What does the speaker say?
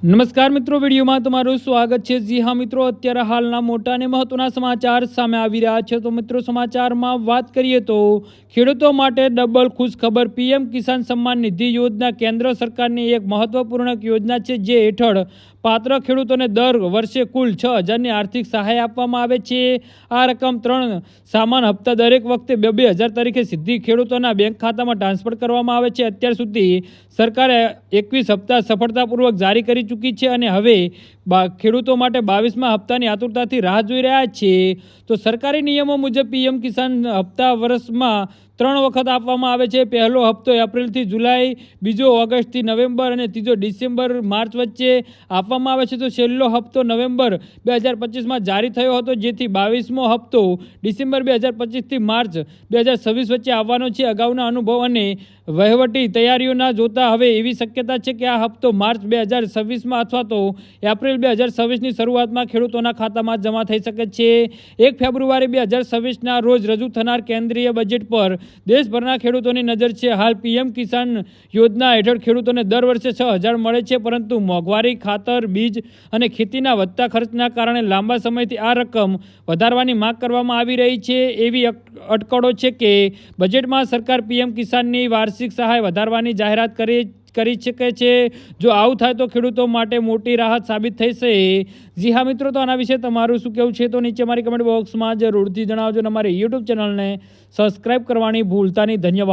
નમસ્કાર મિત્રો, વિડીયોમાં તમારું સ્વાગત છે। જી હા મિત્રો, અત્યારે હાલના મોટા અને મહત્વના સમાચાર સામે આવી રહ્યા છે। તો મિત્રો, સમાચારમાં વાત કરીએ તો ખેડૂતો માટે ડબલ ખુશ ખબર। પીએમ કિસાન સન્માન નિધિ યોજના કેન્દ્ર સરકારની એક મહત્વપૂર્ણ યોજના છે, જે હેઠળ પાત્ર ખેડૂતોને દર વર્ષે કુલ 6,000ની આર્થિક સહાય આપવામાં આવે છે। આ રકમ 3 સામાન હપ્તા દરેક વખતે 2,000 તરીકે સીધી ખેડૂતોના બેંક ખાતામાં ટ્રાન્સફર કરવામાં આવે છે। અત્યાર સુધી સરકારે 21 હપ્તા સફળતાપૂર્વક જારી કરી ચૂકી છે અને હવે ખેડૂતો માટે 22મા હપ્તાની આતુરતાથી રાહ જોઈ રહ્યા છે। તો સરકારી નિયમો મુજબ પીએમ કિસાન હપ્તા વર્ષમાં 3 વખત આપવામાં આવે છે। પહેલો હપ્તો એપ્રિલથી જુલાઈ, બીજો ઓગસ્ટથી નવેમ્બર અને ત્રીજો ડિસેમ્બર માર્ચ વચ્ચે આપવામાં આવે છે। તો છેલ્લો હપ્તો નવેમ્બર 2025માં જારી થયો હતો, જેથી 22મો હપ્તો ડિસેમ્બર 2025થી માર્ચ 2026 વચ્ચે આવવાનો છે। અગાઉના અનુભવ અને વહીવટી તૈયારીઓના જોતા હવે એવી શક્યતા છે કે આ હપ્તો માર્ચ 2026માં અથવા તો એપ્રિલ 2026ની શરૂઆતમાં ખેડૂતોના ખાતામાં જમા થઈ શકે છે। 1 ફેબ્રુઆરી 2026ના રોજ રજૂ થનાર કેન્દ્રીય બજેટ પર દેશભરના ખેડૂતોની નજર છે। હાલ પીએમ કિસાન યોજના હેઠળ ખેડૂતોને દર વર્ષે 6,000 મળે છે, પરંતુ મોંઘવારી, ખાતર, બીજ અને ખેતીના વધતા ખર્ચના કારણે લાંબા સમયથી આ રકમ વધારવાની માંગ કરવામાં આવી રહી છે। એવી અટકળો છે કે બજેટમાં સરકાર પીએમ કિસાનની વાર્ષિક સહાય વધારવાની જાહેરાત કરી શકે છે। જો આવું થાય તો ખેડૂતો માટે મોટી રાહત સાબિત થશે। જી હા મિત્રો, તો આના વિશે તમારું શું કહેવું છે તો નીચે મારી કમેન્ટ બોક્સમાં જરૂરથી જણાવજો। અને અમારી યુટ્યુબ ચેનલને સબસ્ક્રાઈબ કરવાની ભૂલતા નહીં। ધન્યવાદ।